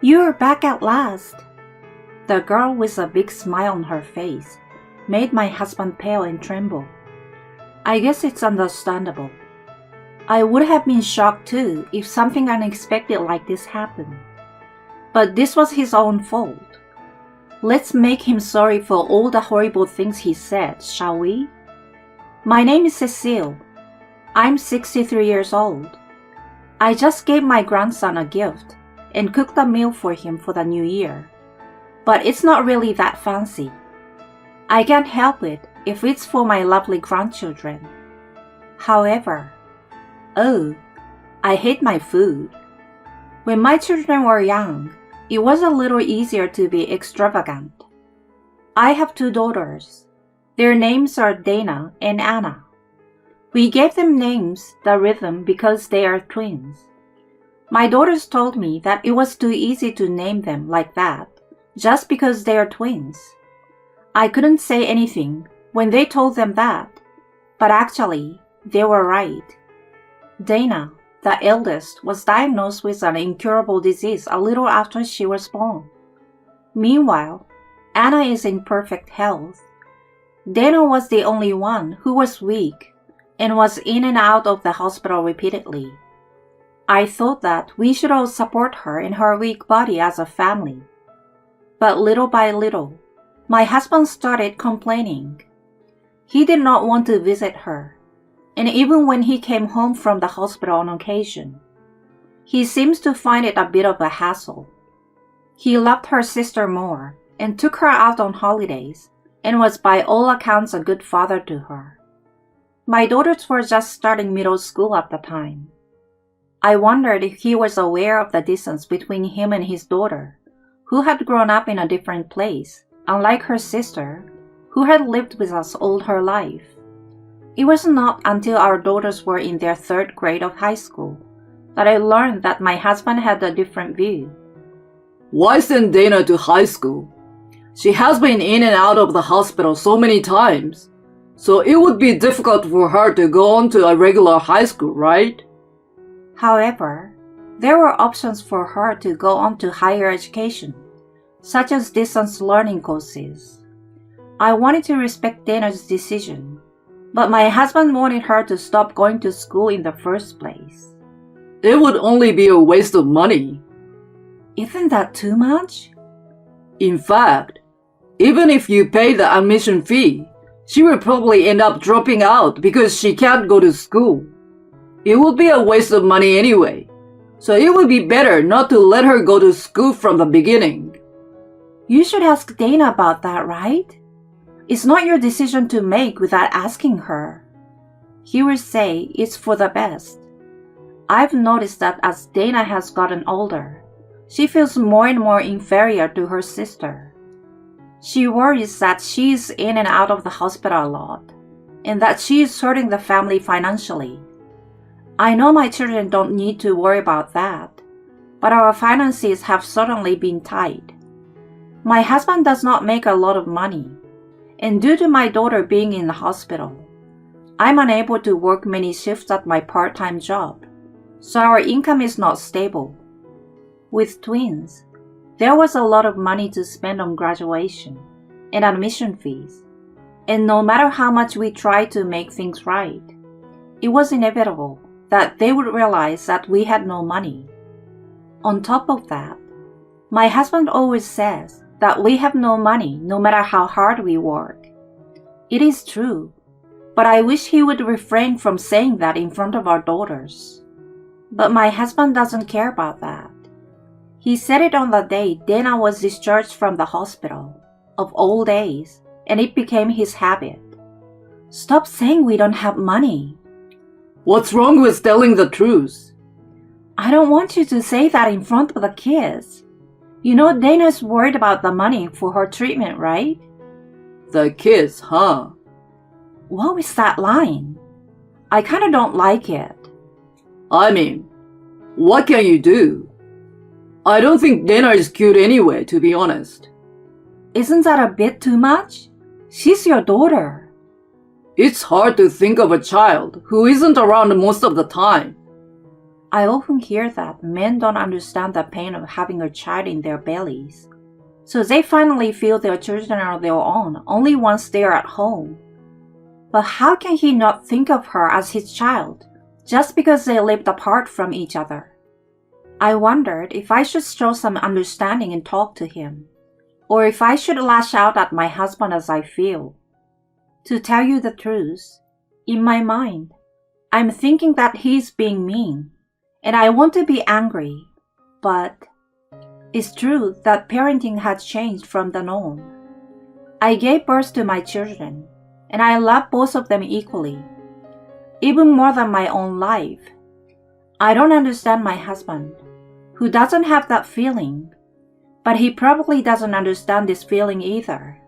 You're back at last. The girl with a big smile on her face made my husband pale and tremble. I guess it's understandable. I would have been shocked too if something unexpected like this happened. But this was his own fault. Let's make him sorry for all the horrible things he said, shall we? My name is Cecile. I'm 63 years old. I just gave my grandson a gift and cooked a meal for him for the new year. But it's not really that fancy. I can't help it if it's for my lovely grandchildren. However, I hate my food. When my children were young, it was a little easier to be extravagant. I have 2 daughters. Their names are Dana and Anna. We gave them names that rhythm because they are twins. My daughters told me that it was too easy to name them like that, just because they are twins. I couldn't say anything when they told them that, but actually, they were right. Dana, the eldest, was diagnosed with an incurable disease a little after she was born. Meanwhile, Anna is in perfect health. Dana was the only one who was weak and was in and out of the hospital repeatedly. I thought that we should all support her in her weak body as a family. But little by little, my husband started complaining. He did not want to visit her, and even when he came home from the hospital on occasion, he seems to find it a bit of a hassle. He loved her sister more and took her out on holidays and was by all accounts a good father to her. My daughters were just starting middle school at the time. I wondered if he was aware of the distance between him and his daughter, who had grown up in a different place, unlike her sister, who had lived with us all her life. It was not until our daughters were in their 3rd grade of high school that I learned that my husband had a different view. Why send Dana to high school? She has been in and out of the hospital so many times, so it would be difficult for her to go on to a regular high school, right? However, there were options for her to go on to higher education, such as distance learning courses. I wanted to respect Dana's decision, but my husband wanted her to stop going to school in the first place. It would only be a waste of money. Isn't that too much? In fact, even if you pay the admission fee, she will probably end up dropping out because she can't go to school. It would be a waste of money anyway, so it would be better not to let her go to school from the beginning. You should ask Dana about that, right? It's not your decision to make without asking her. He will say it's for the best. I've noticed that as Dana has gotten older, she feels more and more inferior to her sister. She worries that she is in and out of the hospital a lot, and that she is hurting the family financially. I know my children don't need to worry about that, but our finances have certainly been tight. My husband does not make a lot of money, and due to my daughter being in the hospital, I'm unable to work many shifts at my part-time job, so our income is not stable. With twins, there was a lot of money to spend on graduation and admission fees, and no matter how much we tried to make things right, it was inevitable that they would realize that we had no money. On top of that, my husband always says that we have no money no matter how hard we work. It is true, but I wish he would refrain from saying that in front of our daughters. But my husband doesn't care about that. He said it on the day Dana was discharged from the hospital, of all days, and it became his habit. Stop saying we don't have money. What's wrong with telling the truth? I don't want you to say that in front of the kids. You know Dana's worried about the money for her treatment, right? The kids, huh? What was that line? I kinda don't like it. I mean, what can you do? I don't think Dana is cute anyway, to be honest. Isn't that a bit too much? She's your daughter. It's hard to think of a child who isn't around most of the time. I often hear that men don't understand the pain of having a child in their bellies, so they finally feel their children are their own only once they are at home. But how can he not think of her as his child just because they lived apart from each other? I wondered if I should show some understanding and talk to him, or if I should lash out at my husband as I feel. To tell you the truth, in my mind, I'm thinking that he's being mean, and I want to be angry, but it's true that parenting has changed from the norm. I gave birth to my children, and I love both of them equally, even more than my own life. I don't understand my husband, who doesn't have that feeling, but he probably doesn't understand this feeling either.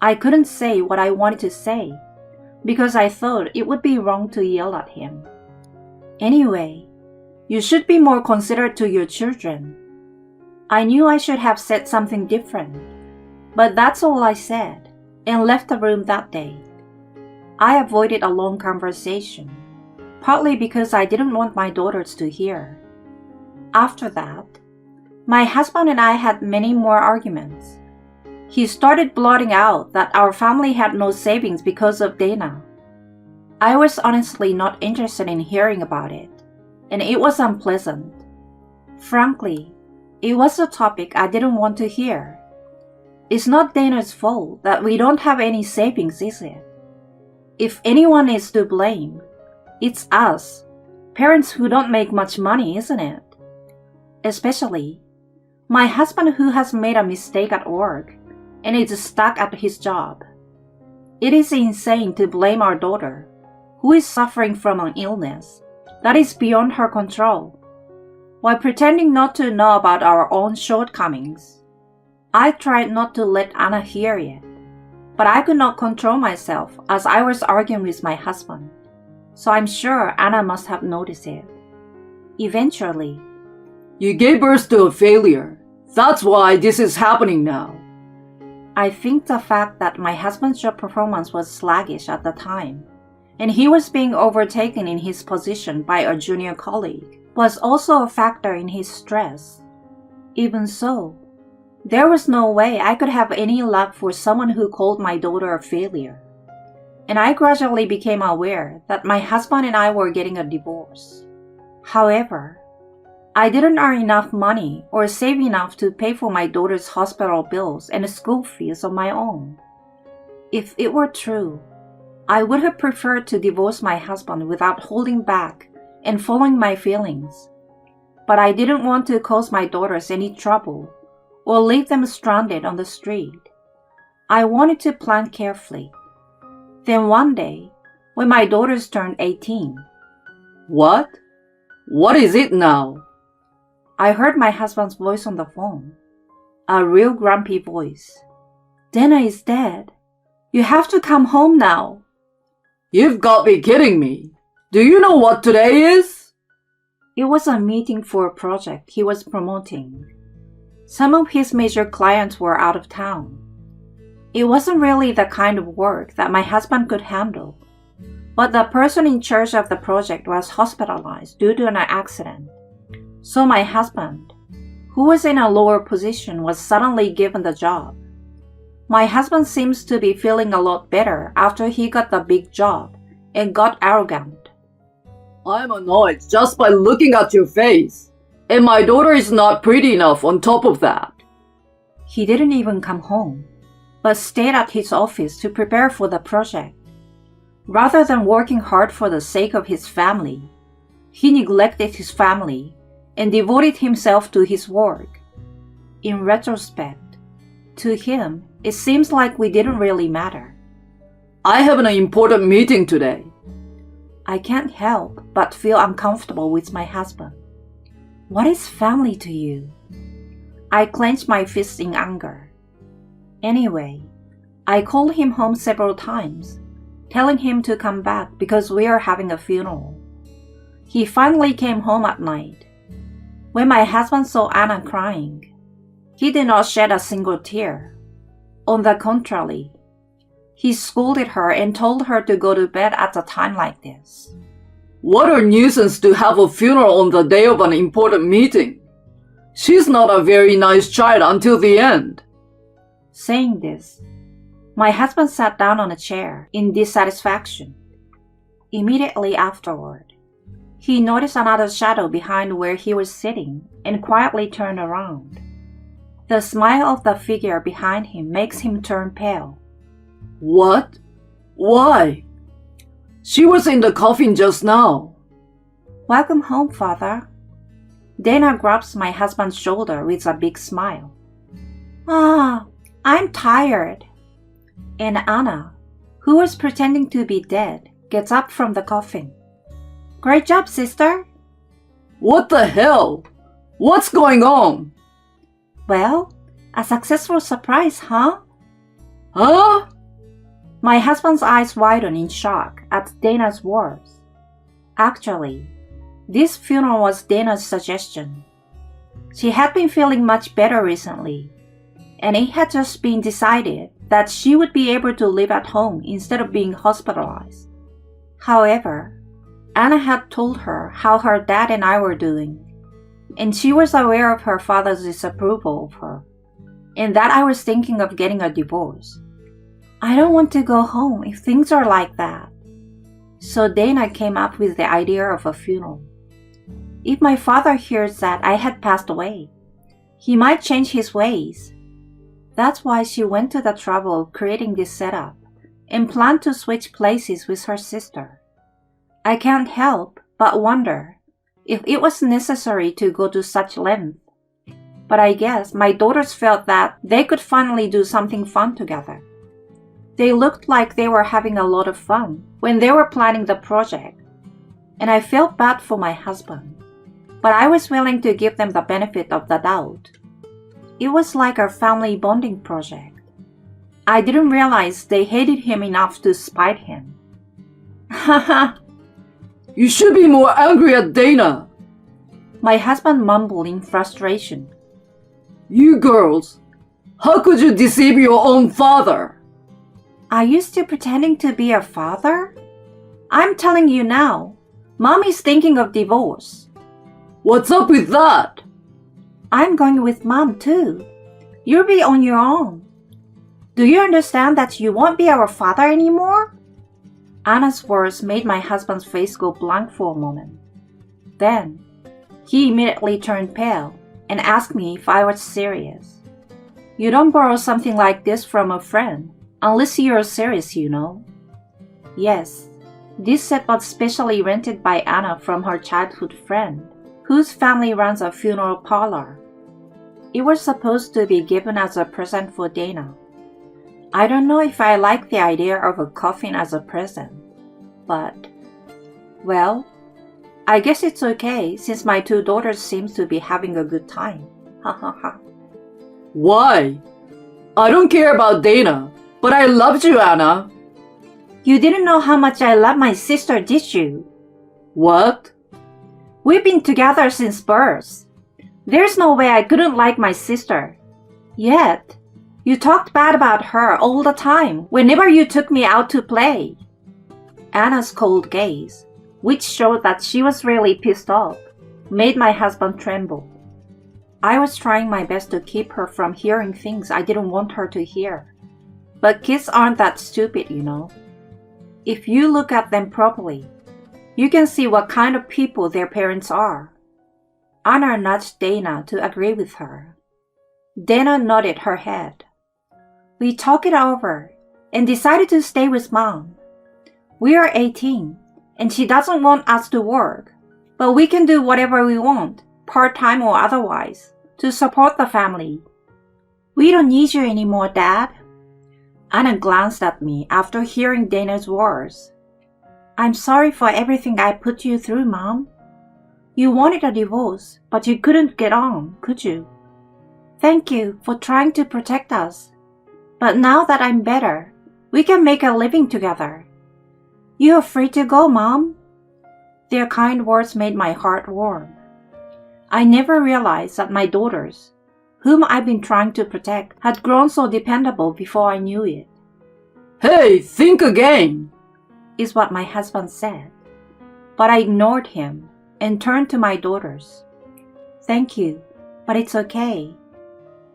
I couldn't say what I wanted to say, because I thought it would be wrong to yell at him. Anyway, you should be more considerate to your children. I knew I should have said something different, but that's all I said, and left the room that day. I avoided a long conversation, partly because I didn't want my daughters to hear. After that, my husband and I had many more arguments. He started blurting out that our family had no savings because of Dana. I was honestly not interested in hearing about it, and it was unpleasant. Frankly, it was a topic I didn't want to hear. It's not Dana's fault that we don't have any savings, is it? If anyone is to blame, it's us, parents who don't make much money, isn't it? Especially my husband, who has made a mistake at work and is stuck at his job. It is insane to blame our daughter, who is suffering from an illness that is beyond her control, while pretending not to know about our own shortcomings. I tried not to let Anna hear it, but I could not control myself as I was arguing with my husband, so I'm sure Anna must have noticed it. Eventually, You gave birth to a failure. That's why this is happening now. I think the fact that my husband's job performance was sluggish at the time, and he was being overtaken in his position by a junior colleague, was also a factor in his stress. Even so, there was no way I could have any love for someone who called my daughter a failure. And I gradually became aware that my husband and I were getting a divorce. However, I didn't earn enough money or save enough to pay for my daughter's hospital bills and school fees on my own. If it were true, I would have preferred to divorce my husband without holding back and following my feelings. But I didn't want to cause my daughters any trouble or leave them stranded on the street. I wanted to plan carefully. Then one day, when my daughters turned 18, What? What is it now? I heard my husband's voice on the phone. A real grumpy voice. Dana is dead. You have to come home now. You've got to be kidding me. Do you know what today is? It was a meeting for a project he was promoting. Some of his major clients were out of town. It wasn't really the kind of work that my husband could handle, but the person in charge of the project was hospitalized due to an accident. So my husband, who was in a lower position, was suddenly given the job. My husband seems to be feeling a lot better after he got the big job and got arrogant. I'm annoyed just by looking at your face. And my daughter is not pretty enough on top of that. He didn't even come home, but stayed at his office to prepare for the project. Rather than working hard for the sake of his family, he neglected his family and devoted himself to his work. In retrospect, to him, it seems like we didn't really matter. I have an important meeting today. I can't help but feel uncomfortable with my husband. What is family to you? I clenched my fists in anger. Anyway, I called him home several times, telling him to come back because we are having a funeral. He finally came home at night. When my husband saw Anna crying, he did not shed a single tear. On the contrary, he scolded her and told her to go to bed at a time like this. What a nuisance to have a funeral on the day of an important meeting. She's not a very nice child until the end. Saying this, my husband sat down on a chair in dissatisfaction. Immediately afterward, he noticed another shadow behind where he was sitting and quietly turned around. The smile of the figure behind him makes him turn pale. What? Why? She was in the coffin just now. Welcome home, Father. Dana grabs my husband's shoulder with a big smile. Ah, I'm tired. And Anna, who was pretending to be dead, gets up from the coffin. Great job, sister. What the hell? What's going on? Well, a successful surprise, huh? Huh? My husband's eyes widen in shock at Dana's words. Actually, this funeral was Dana's suggestion. She had been feeling much better recently, and it had just been decided that she would be able to live at home instead of being hospitalized. However, Anna had told her how her dad and I were doing, and she was aware of her father's disapproval of her, and that I was thinking of getting a divorce. I don't want to go home if things are like that. So Dana came up with the idea of a funeral. If my father hears that I had passed away, he might change his ways. That's why she went to the trouble of creating this setup and planned to switch places with her sister. I can't help but wonder if it was necessary to go to such length. But I guess my daughters felt that they could finally do something fun together. They looked like they were having a lot of fun when they were planning the project, and I felt bad for my husband, but I was willing to give them the benefit of the doubt. It was like a family bonding project. I didn't realize they hated him enough to spite him. Haha. You should be more angry at Dana. My husband mumbled in frustration. You girls, how could you deceive your own father? Are you still pretending to be a father? I'm telling you now, Mom is thinking of divorce. What's up with that? I'm going with Mom too. You'll be on your own. Do you understand that you won't be our father anymore? Anna's words made my husband's face go blank for a moment. Then, he immediately turned pale and asked me if I was serious. You don't borrow something like this from a friend unless you're serious, you know. Yes, this set was specially rented by Anna from her childhood friend, whose family runs a funeral parlor. It was supposed to be given as a present for Dana. I don't know if I like the idea of a coffin as a present, but, well, I guess it's okay since my two daughters seem to be having a good time. Ha ha ha. Why? I don't care about Dana, but I loved you, Anna. You didn't know how much I love my sister, did you? What? We've been together since birth. There's no way I couldn't like my sister. Yet, you talked bad about her all the time whenever you took me out to play. Anna's cold gaze, which showed that she was really pissed off, made my husband tremble. I was trying my best to keep her from hearing things I didn't want her to hear. But kids aren't that stupid, you know. If you look at them properly, you can see what kind of people their parents are. Anna nudged Dana to agree with her. Dana nodded her head. We talked it over and decided to stay with Mom. We are 18 and she doesn't want us to work, but we can do whatever we want, part-time or otherwise, to support the family. We don't need you anymore, Dad. Anna glanced at me after hearing Dana's words. I'm sorry for everything I put you through, Mom. You wanted a divorce, but you couldn't get on, could you? Thank you for trying to protect us. But now that I'm better, we can make a living together. You're free to go, Mom. Their kind words made my heart warm. I never realized that my daughters, whom I've been trying to protect, had grown so dependable before I knew it. Hey, think again, is what my husband said. But I ignored him and turned to my daughters. Thank you, but it's okay.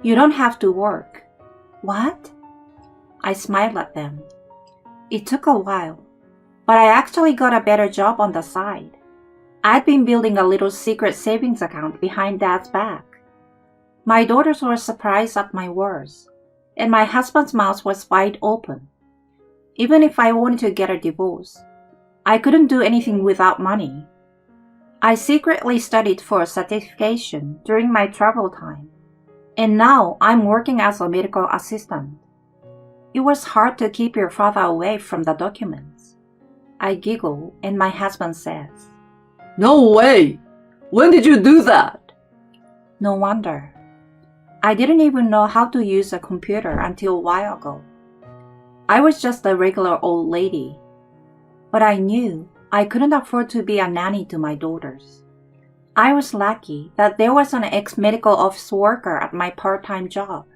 You don't have to work. What? I smiled at them. It took a while, but I actually got a better job on the side. I'd been building a little secret savings account behind Dad's back. My daughters were surprised at my words, and my husband's mouth was wide open. Even if I wanted to get a divorce, I couldn't do anything without money. I secretly studied for a certification during my travel time, and now I'm working as a medical assistant. It was hard to keep your father away from the documents. I giggle, and my husband says, No way! When did you do that? No wonder. I didn't even know how to use a computer until a while ago. I was just a regular old lady. But I knew I couldn't afford to be a nanny to my daughters. I was lucky that there was an ex-medical office worker at my part-time job.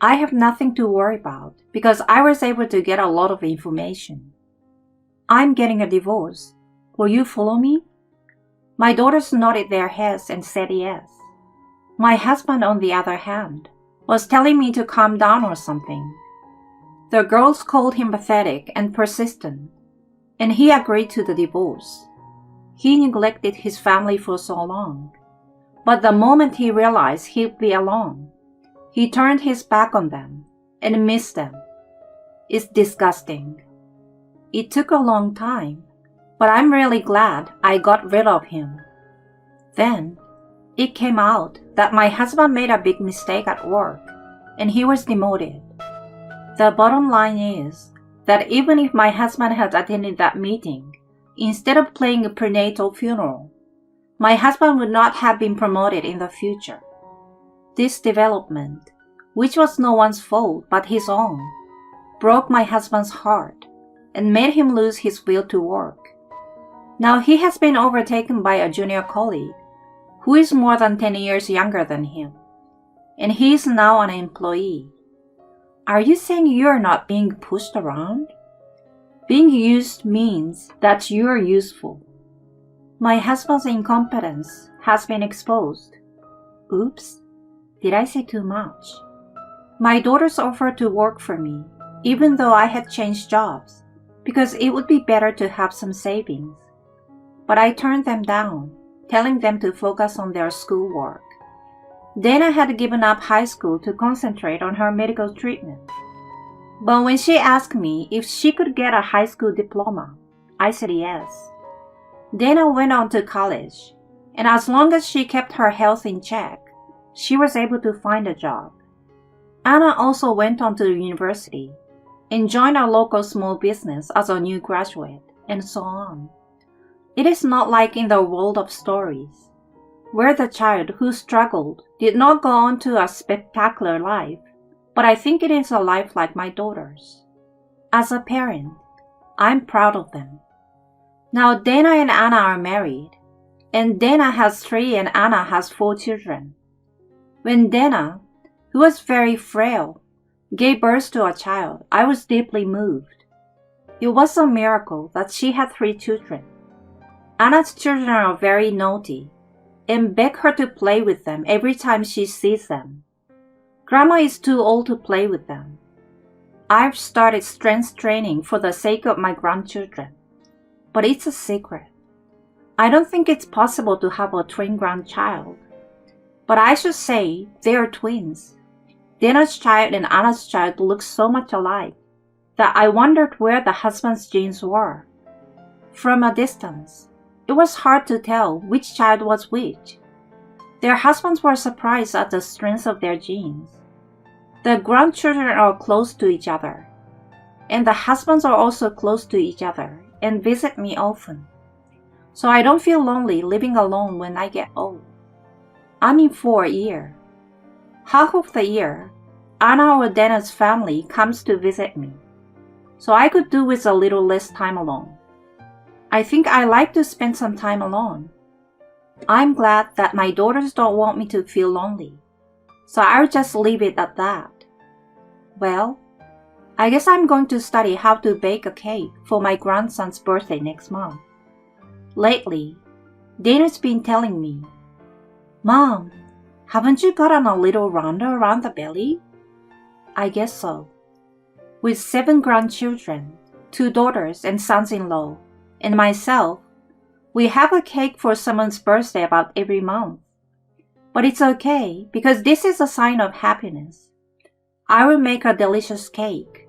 I have nothing to worry about because I was able to get a lot of information. I'm getting a divorce. Will you follow me? My daughters nodded their heads and said yes. My husband, on the other hand, was telling me to calm down or something. The girls called him pathetic and persistent, and he agreed to the divorce. He neglected his family for so long, but the moment he realized he'd be alone, he turned his back on them and missed them. It's disgusting. It took a long time, but I'm really glad I got rid of him. Then, it came out that my husband made a big mistake at work, and he was demoted. The bottom line is that even if my husband had attended that meeting, instead of playing a prenatal funeral, my husband would not have been promoted in the future. This development, which was no one's fault but his own, broke my husband's heart and made him lose his will to work. Now he has been overtaken by a junior colleague who is more than 10 years younger than him, and he is now an employee. Are you saying you are not being pushed around? Being used means that you are useful. My husband's incompetence has been exposed. Oops, did I say too much? My daughters offered to work for me, even though I had changed jobs, because it would be better to have some savings. But I turned them down, telling them to focus on their schoolwork. Dana had given up high school to concentrate on her medical treatment. But when she asked me if she could get a high school diploma, I said yes. Dana went on to college, and as long as she kept her health in check, she was able to find a job. Anna also went on to university and joined a local small business as a new graduate, and so on. It is not like in the world of stories, where the child who struggled did not go on to a spectacular life, but I think it is a life like my daughters. As a parent, I'm proud of them. Now Dana and Anna are married, and Dana has 3 and Anna has 4 children. When Dana, who was very frail, gave birth to a child, I was deeply moved. It was a miracle that she had 3 children. Anna's children are very naughty, and beg her to play with them every time she sees them. Grandma is too old to play with them. I've started strength training for the sake of my grandchildren, but it's a secret. I don't think it's possible to have a twin grandchild, but I should say they are twins. Dana's child and Anna's child look so much alike that I wondered where the husband's genes were. From a distance, it was hard to tell which child was which. Their husbands were surprised at the strength of their genes. The grandchildren are close to each other, and the husbands are also close to each other and visit me often. So I don't feel lonely living alone when I get old. I'm in for a year. Half of the year, Anna or Dana's family comes to visit me, so I could do with a little less time alone. I think I like to spend some time alone. I'm glad that my daughters don't want me to feel lonely, so I'll just leave it at that. Well, I guess I'm going to study how to bake a cake for my grandson's birthday next month. Lately, Dana's been telling me, Mom, haven't you gotten a little rounder around the belly? I guess so. With 7 grandchildren, 2 daughters and sons-in-law, and myself, we have a cake for someone's birthday about every month. But it's okay because this is a sign of happiness. I will make a delicious cake.